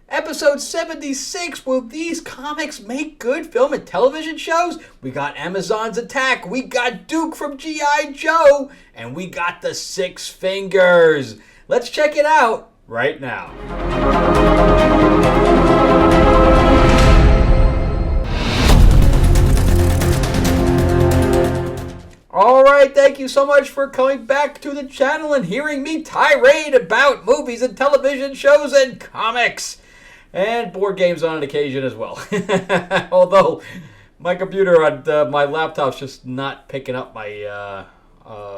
Episode 76, will these comics make good film and television shows? We got Amazon's Attack, we got Duke from G.I. Joe, and we got the Six Fingers. Let's check it out right now. Alright, thank you so much for coming back to the channel and hearing me tirade about movies and television shows and comics. And board games on an occasion as well. Although my computer on my laptop's just not picking up my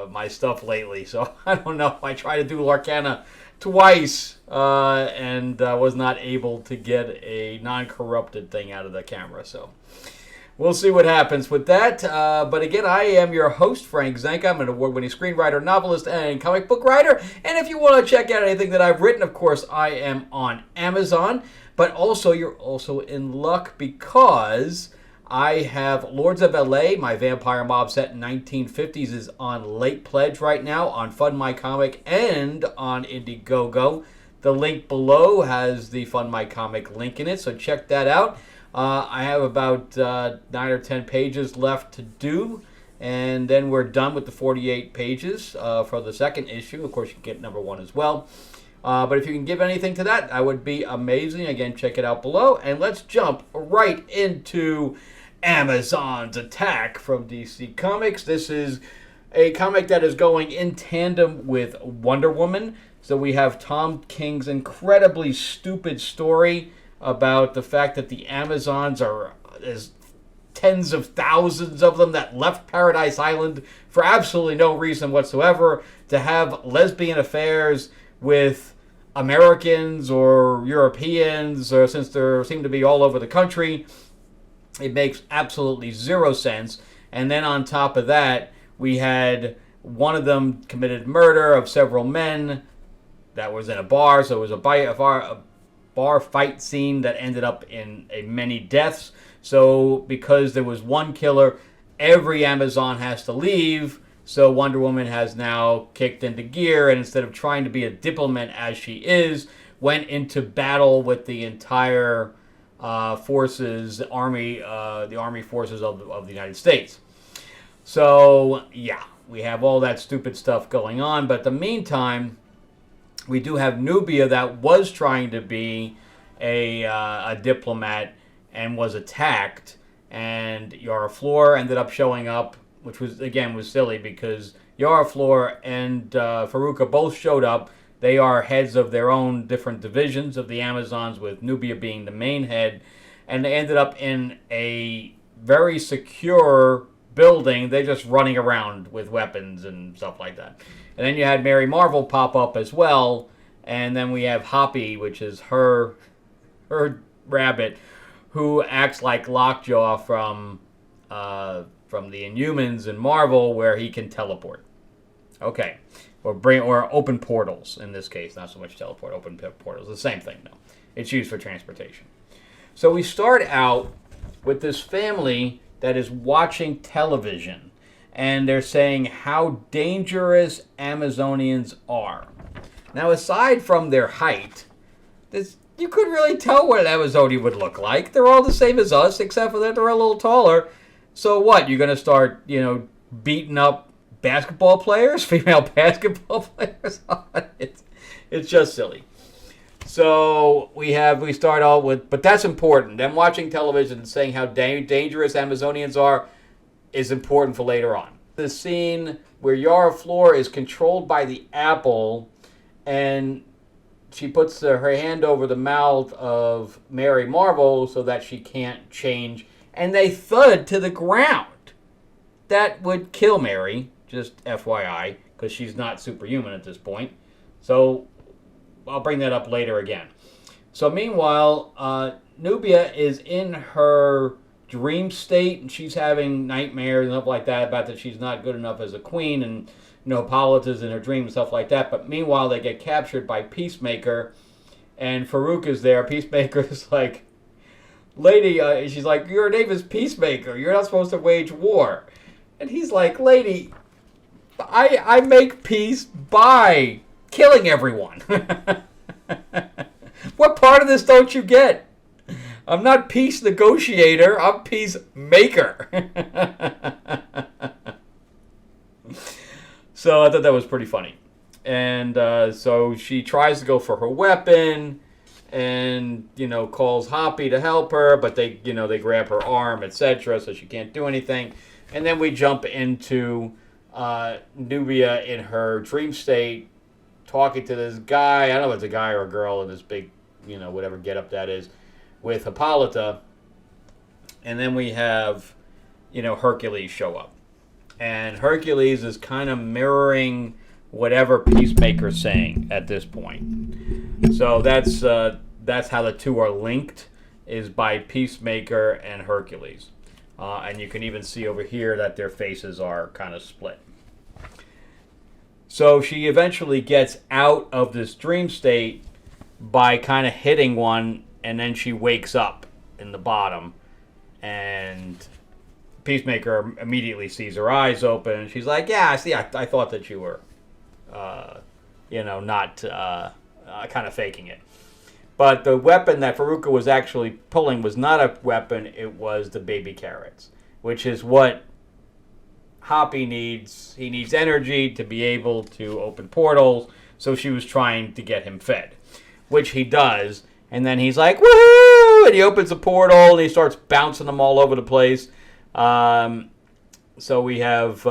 my stuff lately. So I don't know. I tried to do Larcana twice and was not able to get a non-corrupted thing out of the camera. So we'll see what happens with that. But again, I am your host, Frank Zanka. I'm an award-winning screenwriter, novelist, and comic book writer. And if you want to check out anything that I've written, of course, I am on Amazon. But also, you're also in luck because I have Lords of L.A., my vampire mob set in 1950s, is on late pledge right now on Fund My Comic and on Indiegogo. The link below has the Fund My Comic link in it, so check that out. I have about 9 or 10 pages left to do, and then we're done with the 48 pages for the second issue. Of course, you can get number 1 as well. But if you can give anything to that would be amazing. Again, check it out below. And let's jump right into Amazon's Attack from DC Comics. This is a comic that is going in tandem with Wonder Woman. So we have Tom King's incredibly stupid story about the fact that the Amazons there's tens of thousands of them that left Paradise Island for absolutely no reason whatsoever to have lesbian affairs with Americans or Europeans, or since they seem to be all over the country. It makes absolutely zero sense. And then on top of that, we had one of them committed murder of several men that was in a bar. So it was a bar fight scene that ended up in many deaths. So because there was one killer, every Amazon has to leave. So Wonder Woman has now kicked into gear, and instead of trying to be a diplomat as she is, went into battle with the entire forces, the army forces of the United States. So yeah, we have all that stupid stuff going on. But in the meantime, we do have Nubia that was trying to be a diplomat and was attacked, and Yara Flor ended up showing up, which was silly because Yara Flor and Faruka both showed up. They are heads of their own different divisions of the Amazons, with Nubia being the main head. And they ended up in a very secure building. They're just running around with weapons and stuff like that. And then you had Mary Marvel pop up as well. And then we have Hoppy, which is her rabbit, who acts like Lockjaw from the Inhumans in Marvel, where he can teleport. Okay. Or open portals in this case. Not so much teleport, open portals. The same thing, though. It's used for transportation. So we start out with this family that is watching television. And they're saying how dangerous Amazonians are. Now, aside from their height, you couldn't really tell what an Amazonian would look like. They're all the same as us, except for that they're a little taller. So what? You're going to start, beating up basketball players, female basketball players? It's just silly. So we start out with, but that's important. Them watching television and saying how dangerous Amazonians are is important for later on. The scene where Yara Flor is controlled by the apple, and she puts her hand over the mouth of Mary Marvel so that she can't change, and they thud to the ground. That would kill Mary, just FYI, because she's not superhuman at this point. So I'll bring that up later again. So meanwhile, Nubia is in her dream state, and she's having nightmares and stuff like that about that she's not good enough as a queen, and Hippolyta's in her dream and stuff like that. But meanwhile, they get captured by Peacemaker, and Farouk is there. Peacemaker is like, lady, she's like, your name is Peacemaker. You're not supposed to wage war. And he's like, lady, I make peace by killing everyone. What What part of this don't you get? I'm not peace negotiator. I'm peacemaker. So I thought that was pretty funny. And so she tries to go for her weapon and, calls Hoppy to help her. But they grab her arm, etc. So she can't do anything. And then we jump into Nubia in her dream state talking to this guy. I don't know if it's a guy or a girl in this big, whatever getup that is, with Hippolyta. And then we have, Hercules show up. And Hercules is kind of mirroring whatever Peacemaker's saying at this point. So that's how the two are linked, is by Peacemaker and Hercules. And you can even see over here that their faces are kind of split. So she eventually gets out of this dream state by kind of hitting one, and then she wakes up in the bottom. And Peacemaker immediately sees her eyes open, and she's like, yeah, see, I thought that you were, not kind of faking it. But the weapon that Faruka was actually pulling was not a weapon, it was the baby carrots, which is what Hoppy needs. He needs energy to be able to open portals, so she was trying to get him fed, which he does, and then he's like, woohoo! And he opens a portal, and he starts bouncing them all over the place. So we have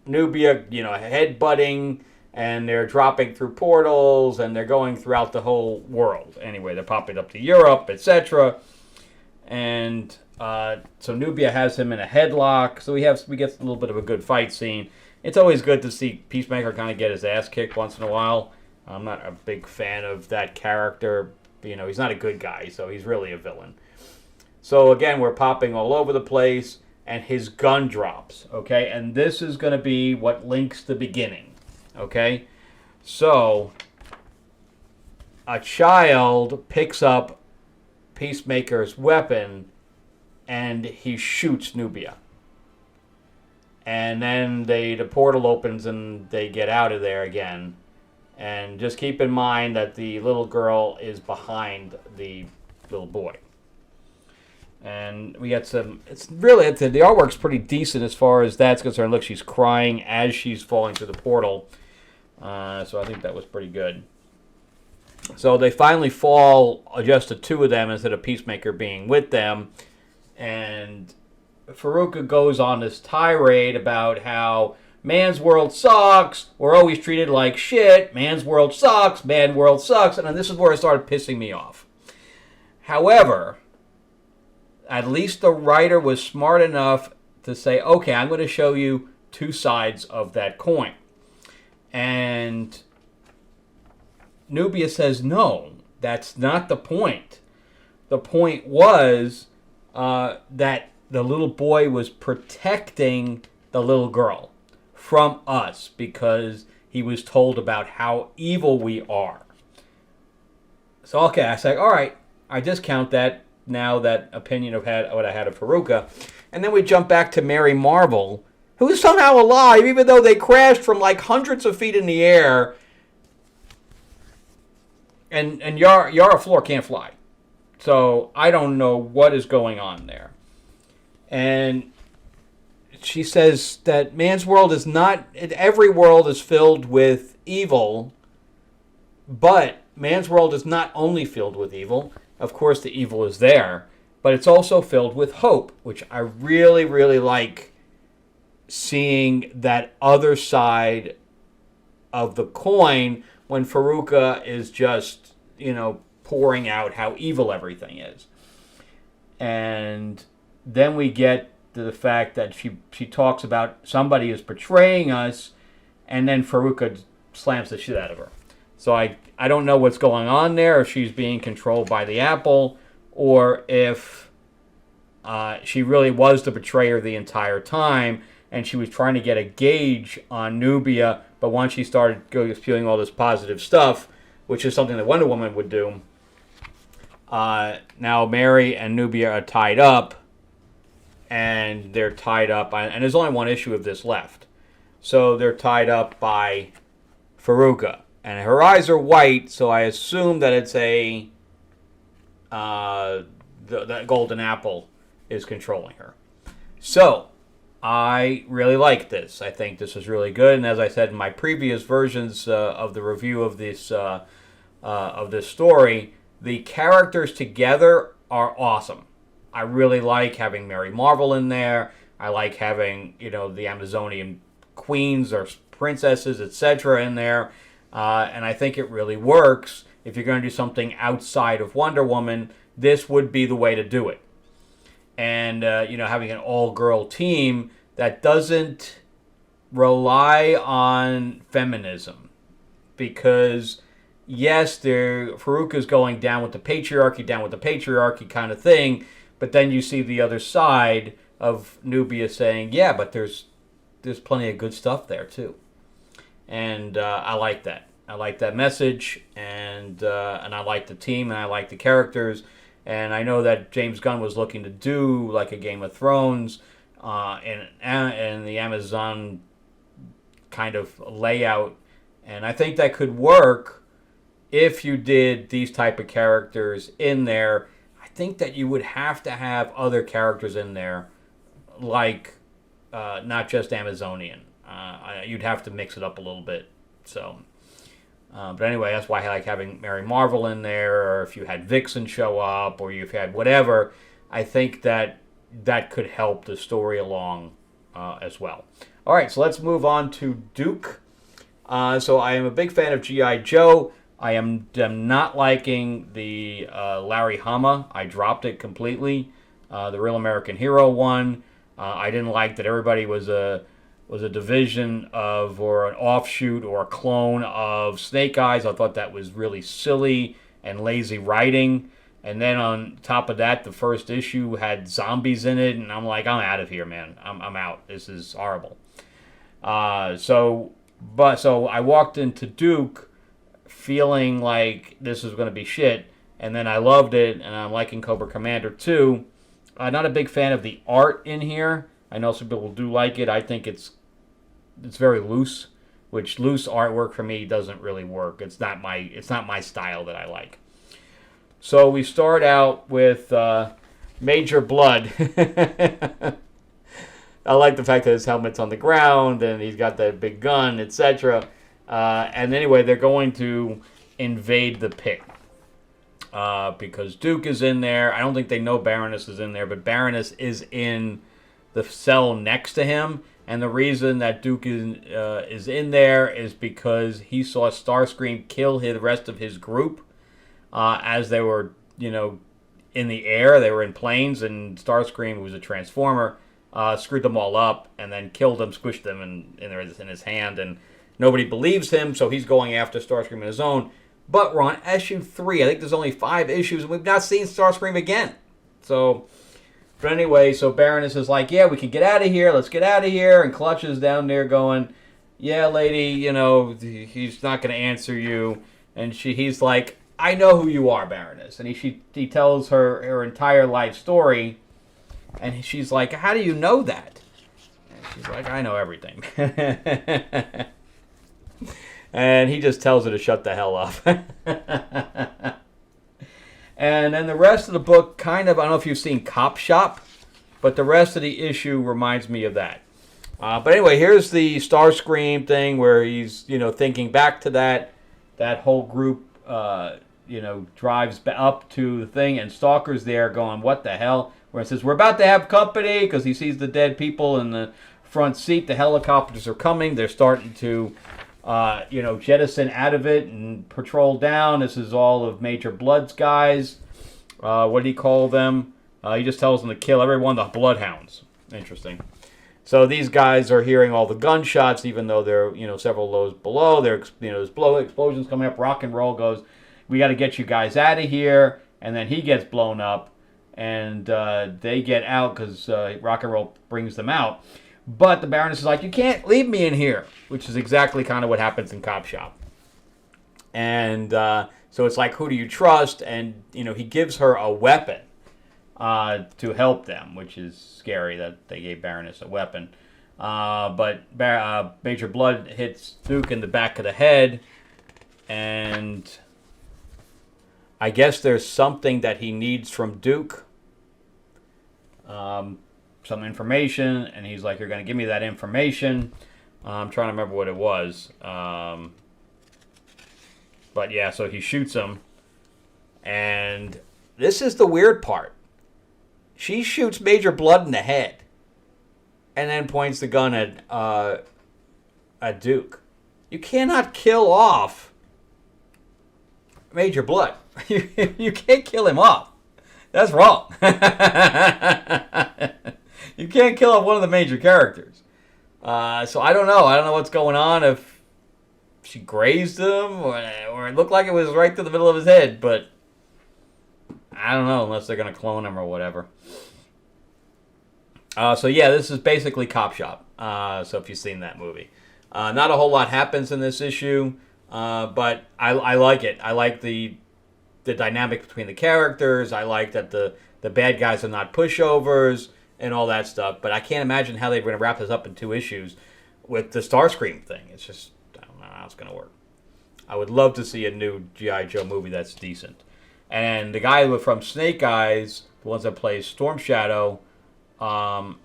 Nubia, headbutting, and they're dropping through portals, and they're going throughout the whole world. Anyway, they're popping up to Europe, etc. And so Nubia has him in a headlock. So we get a little bit of a good fight scene. It's always good to see Peacemaker kind of get his ass kicked once in a while. I'm not a big fan of that character. He's not a good guy, so he's really a villain. So again, we're popping all over the place, and his gun drops, okay? And this is going to be what links the beginning, okay? So a child picks up Peacemaker's weapon, and he shoots Nubia. And then the portal opens, and they get out of there again. And just keep in mind that the little girl is behind the little boy. And we got the artwork's pretty decent as far as that's concerned. Look, she's crying as she's falling through the portal. So I think that was pretty good. So they finally fall, just the two of them instead of Peacemaker being with them. And Faruka goes on this tirade about how man's world sucks. We're always treated like shit. Man's world sucks. Man world sucks. And then this is where it started pissing me off. However, at least the writer was smart enough to say, okay, I'm going to show you two sides of that coin. And Nubia says, no, that's not the point. The point was that the little boy was protecting the little girl from us because he was told about how evil we are. So, okay, I say, all right, I discount that. Now that opinion of what I had of Faruka. And then we jump back to Mary Marvel, who is somehow alive, even though they crashed from like hundreds of feet in the air. And Yara Flor can't fly. So I don't know what is going on there. And she says that man's world is not, every world is filled with evil, but man's world is not only filled with evil. Of course, the evil is there, but it's also filled with hope, which I really, really like seeing that other side of the coin when Faruka is just, pouring out how evil everything is. And then we get to the fact that she talks about somebody is betraying us, and then Faruka slams the shit out of her. So I don't know what's going on there, if she's being controlled by the apple, or if she really was the betrayer the entire time, and she was trying to get a gauge on Nubia, but once she started spewing all this positive stuff, which is something that Wonder Woman would do, now Mary and Nubia are tied up, and they're tied up, and there's only one issue of this left. So they're tied up by Faruka. and her eyes are white, so I assume that it's the golden apple is controlling her. So I really like this. I think this is really good, and as I said in my previous versions of the review of this story, the characters together are awesome. I really like having Mary Marvel in there. I like having the Amazonian queens or princesses, etc., in there, and I think it really works. If you're going to do something outside of Wonder Woman, this would be the way to do it. And having an all-girl team that doesn't rely on feminism, because yes, Farouk is going down with the patriarchy kind of thing, but then you see the other side of Nubia saying, yeah, but there's plenty of good stuff there too, and I like that. I like that message, and I like the team, and I like the characters. And I know that James Gunn was looking to do like a Game of Thrones in the Amazon kind of layout. And I think that could work if you did these type of characters in there. I think that you would have to have other characters in there, like not just Amazonian. You'd have to mix it up a little bit. So... but anyway, that's why I like having Mary Marvel in there, or if you had Vixen show up, or you've had whatever. I think that could help the story along as well. All right, so let's move on to Duke. So I am a big fan of G.I. Joe. I am not liking the Larry Hama. I dropped it completely. The Real American Hero one. I didn't like that everybody was a division of, or an offshoot, or a clone of Snake Eyes. I thought that was really silly and lazy writing. And then on top of that, the first issue had zombies in it, and I'm like, I'm out of here, man. I'm out. This is horrible. So I walked into Duke feeling like this was going to be shit, and then I loved it, and I'm liking Cobra Commander 2. I'm not a big fan of the art in here. I know some people do like it. I think it's very loose, which loose artwork for me doesn't really work. It's not my style that I like. So we start out with Major Blood. I like the fact that his helmet's on the ground and he's got that big gun, etc. And anyway, they're going to invade the pit because Duke is in there. I don't think they know Baroness is in there, but Baroness is in the cell next to him. And the reason that Duke is in there is because he saw Starscream kill the rest of his group as they were, in the air. They were in planes, and Starscream, who was a Transformer, screwed them all up and then killed them, squished them in his hand. And nobody believes him, so he's going after Starscream on his own. But we're on issue 3. I think there's only 5 issues, and we've not seen Starscream again. But anyway, so Baroness is like, yeah, we can get out of here. Let's get out of here. And Clutch is down there going, yeah, lady, he's not going to answer you. And he's like, I know who you are, Baroness. And he tells her entire life story. And she's like, how do you know that? And she's like, I know everything. And he just tells her to shut the hell up. And then the rest of the book I don't know if you've seen Cop Shop, but the rest of the issue reminds me of that. But anyway, here's the Starscream thing where he's, thinking back to that whole group, drives up to the thing, and Stalker's there going, what the hell? Where it says, we're about to have company, because he sees the dead people in the front seat. The helicopters are coming. They're starting to jettison out of it and patrol down. This is all of Major Blood's guys. What do you call them? He just tells them to kill everyone, the Bloodhounds. Interesting. So these guys are hearing all the gunshots, even though they're, several lows below. There's explosions coming up. Rock and Roll goes, we got to get you guys out of here. And then he gets blown up, and they get out because Rock and Roll brings them out. But the Baroness is like, you can't leave me in here, which is exactly kind of what happens in Cop Shop. And so it's like, who do you trust? And, he gives her a weapon to help them, which is scary that they gave Baroness a weapon. But Major Blood hits Duke in the back of the head, and I guess there's something that he needs from Duke, some information, and he's like, "You're going to give me that information." I'm trying to remember what it was, but yeah, so he shoots him, and this is the weird part. She shoots Major Blood in the head, and then points the gun at Duke. You cannot kill off Major Blood. You can't kill him off. That's wrong. You can't kill off one of the major characters. So I don't know. I don't know what's going on. If she grazed him, or it looked like it was right to the middle of his head, but I don't know, unless they're going to clone him or whatever. So yeah, this is basically Cop Shop. So if you've seen that movie. Not a whole lot happens in this issue, but I like it. I like the dynamic between the characters. I like that the bad guys are not pushovers and all that stuff. But I can't imagine how they're going to wrap this up in 2 issues with the Starscream thing. It's just, I don't know how it's going to work. I would love to see a new G.I. Joe movie that's decent. And the guy from Snake Eyes, the ones that plays Storm Shadow,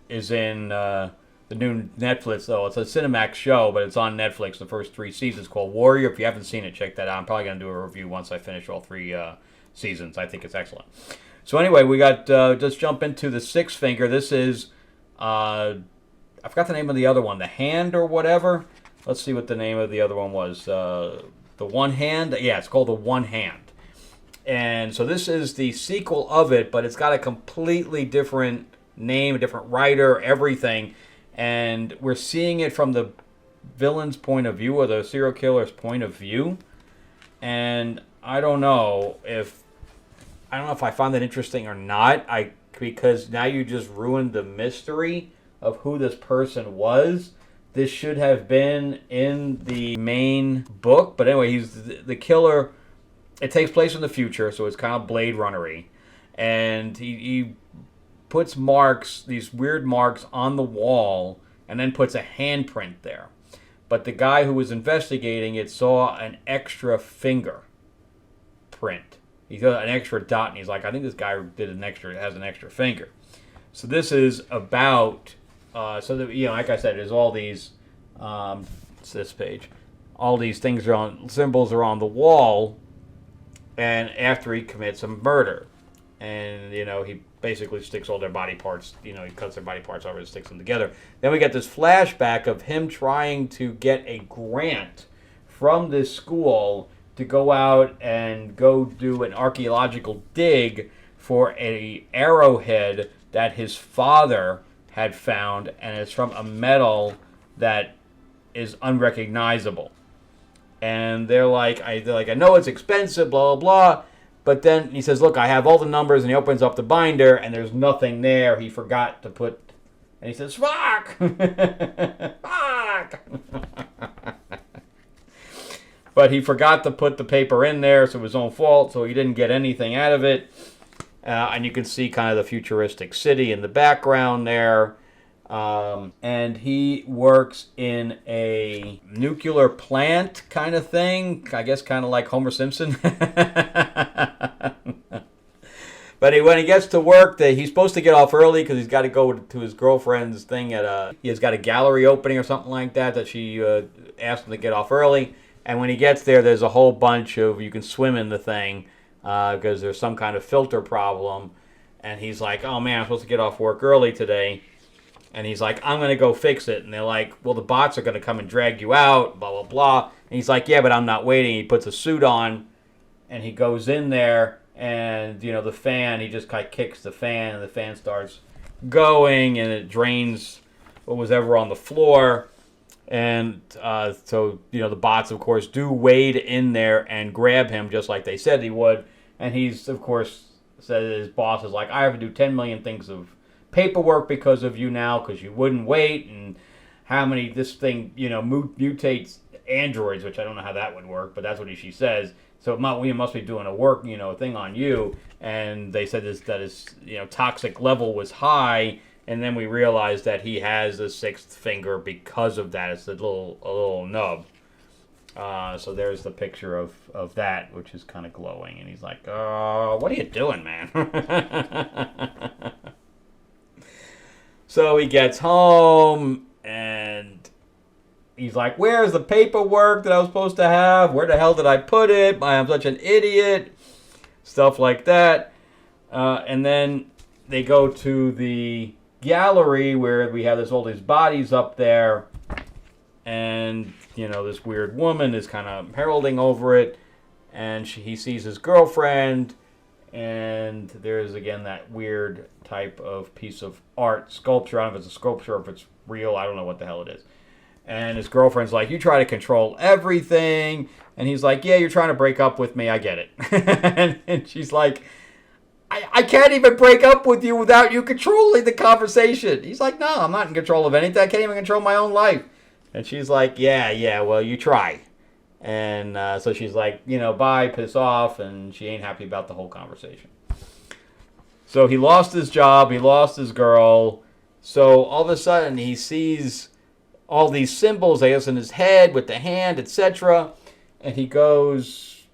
is in the new Netflix, though. It's a Cinemax show, but it's on Netflix, the first 3 seasons, called Warrior. If you haven't seen it, check that out. I'm probably going to do a review once I finish all 3 seasons. I think it's excellent. So anyway, we got, just jump into the Six Finger. This is, I forgot the name of the other one, The Hand or whatever. Let's see what the name of the other one was. The One Hand? Yeah, it's called The One Hand. And so this is the sequel of it, but it's got a completely different name, a different writer, everything. And we're seeing it from the villain's point of view, or the serial killer's point of view. And I don't know if I find that interesting or not. Because now you just ruined the mystery of who this person was. This should have been in the main book. But anyway, he's the killer. It takes place in the future, so it's kind of Blade Runner-y. And he puts marks, these weird marks on the wall, and then puts a handprint there. But the guy who was investigating it saw an extra finger print. He got an extra dot, and he's like, I think this guy has an extra finger. So this is about, so that, like I said, there's all these, it's this page, all these things symbols are on the wall, and after he commits a murder. And, he basically sticks all their body parts, he cuts their body parts over and sticks them together. Then we get this flashback of him trying to get a grant from this school to go out and go do an archaeological dig for a arrowhead that his father had found, and it's from a metal that is unrecognizable. And they're like, I know it's expensive, blah, blah, blah. But then he says, look, I have all the numbers, and he opens up the binder, and there's nothing there. He forgot to put, and he says, fuck! Fuck! But he forgot to put the paper in there, so it was his own fault, so he didn't get anything out of it. And you can see kind of the futuristic city in the background there. And he works in a nuclear plant kind of thing. I guess kind of like Homer Simpson. But when he gets to work, he's supposed to get off early because he's got to go to his girlfriend's thing he's got a gallery opening or something like that she asked him to get off early. And when he gets there, there's a whole bunch of, you can swim in the thing because there's some kind of filter problem. And he's like, oh man, I'm supposed to get off work early today. And he's like, I'm going to go fix it. And they're like, well, the bots are going to come and drag you out, blah, blah, blah. And he's like, yeah, but I'm not waiting. He puts a suit on, and he goes in there, and, the fan, he just kind of kicks the fan, and the fan starts going, and it drains what was ever on the floor. And so, the bots, of course, do wade in there and grab him just like they said he would. And he's, of course, said his boss is like, I have to do 10 million things of paperwork because of you now, because you wouldn't wait, and how many this thing mutates androids, which I don't know how that would work, but that's what she says. So we must be doing a work thing on you. And they said that his toxic level was high, and then we realized that he has a 6th finger because of that. It's a little nub. So there's the picture of that, which is kind of glowing. And he's like, what are you doing, man? So he gets home, and he's like, where's the paperwork that I was supposed to have? Where the hell did I put it? I'm such an idiot. Stuff like that. And then they go to the gallery where we have all these bodies up there. And, this weird woman is kind of heralding over it. And he sees his girlfriend. And there's, again, that weird type of piece of art, sculpture. I don't know if it's a sculpture or if it's real. I don't know what the hell it is. And his girlfriend's like, you try to control everything. And he's like, yeah, you're trying to break up with me. I get it. and she's like, I can't even break up with you without you controlling the conversation. He's like, no, I'm not in control of anything. I can't even control my own life. And she's like, yeah, well, you try. And so she's like, bye, piss off. And she ain't happy about the whole conversation. So he lost his job. He lost his girl. So all of a sudden he sees all these symbols, I guess, in his head with the hand, etc. And he goes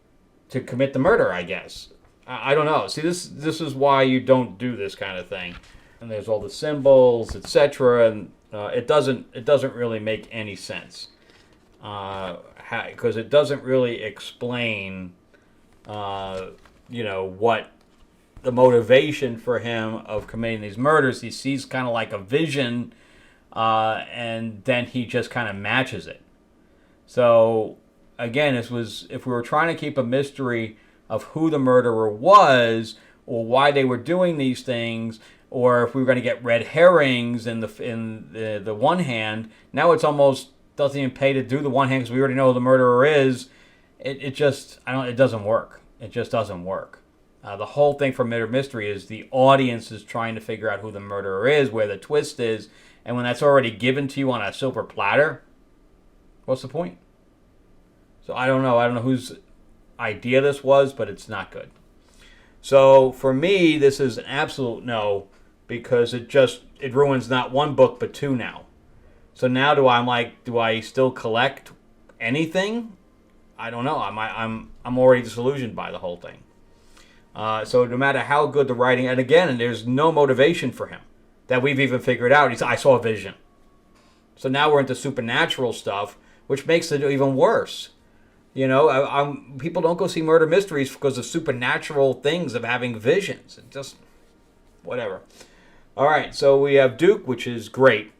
to commit the murder, I guess. I don't know. See, this is why you don't do this kind of thing. And there's all the symbols, etc. And it doesn't really make any sense. Because it doesn't really explain, what the motivation for him of committing these murders. He sees kind of like a vision, and then he just kind of matches it. So, again, if we were trying to keep a mystery of who the murderer was, or why they were doing these things, or if we were going to get red herrings in the one hand, now it's almost doesn't even pay to do the one hand because we already know who the murderer is. It doesn't work. It just doesn't work. The whole thing for murder mystery is the audience is trying to figure out who the murderer is, where the twist is, and when that's already given to you on a silver platter, what's the point? So I don't know. I don't know whose idea this was, but it's not good. So for me, this is an absolute no, because it ruins not one book but two now. So now do I still collect anything? I don't know. I'm already disillusioned by the whole thing. So no matter how good the writing, and again, there's no motivation for him that we've even figured out. I saw a vision. So now we're into supernatural stuff, which makes it even worse. People don't go see murder mysteries because of supernatural things of having visions. It just, whatever. All right, so we have Duke, which is great.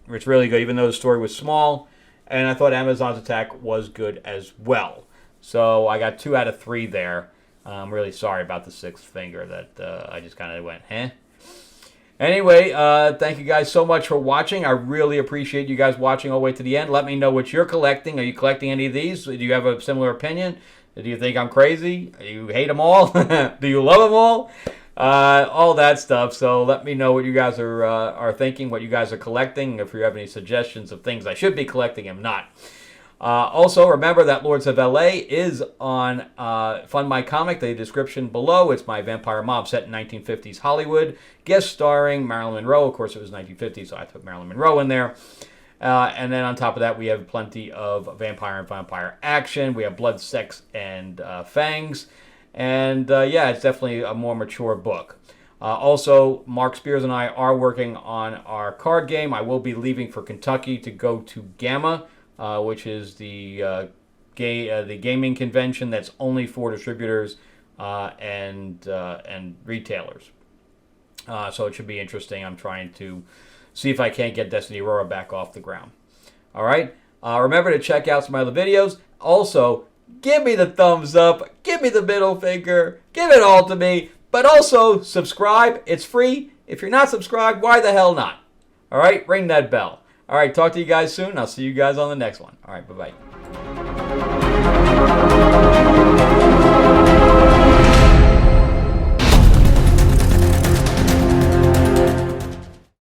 It's really good, even though the story was small. And I thought Amazon's Attack was good as well. So I got 2 out of 3 there. I'm really sorry about the sixth finger that I just kind of went, eh? Anyway, thank you guys so much for watching. I really appreciate you guys watching all the way to the end. Let me know what you're collecting. Are you collecting any of these? Do you have a similar opinion? Do you think I'm crazy? Do you hate them all? Do you love them all? All that stuff. So let me know what you guys are thinking, what you guys are collecting, if you have any suggestions of things I should be collecting and not. Also, remember that Lords of LA is on Fund My Comic, the description below. It's my vampire mob set in 1950s Hollywood, guest starring Marilyn Monroe. Of course, it was 1950, so I put Marilyn Monroe in there. And then on top of that, we have plenty of vampire and vampire action. We have blood, sex, and fangs. And yeah, it's definitely a more mature book. Also, Mark Spears and I are working on our card game. I will be leaving for Kentucky to go to Gamma, which is the gaming convention that's only for distributors and retailers. So it should be interesting. I'm trying to see if I can't get Destiny Aurora back off the ground. All right. Remember to check out some other videos. Also, give me the thumbs up. Give me the middle finger. Give it all to me. But also, subscribe. It's free. If you're not subscribed, why the hell not? All right. Ring that bell. All right. Talk to you guys soon. I'll see you guys on the next one. All right. Bye-bye.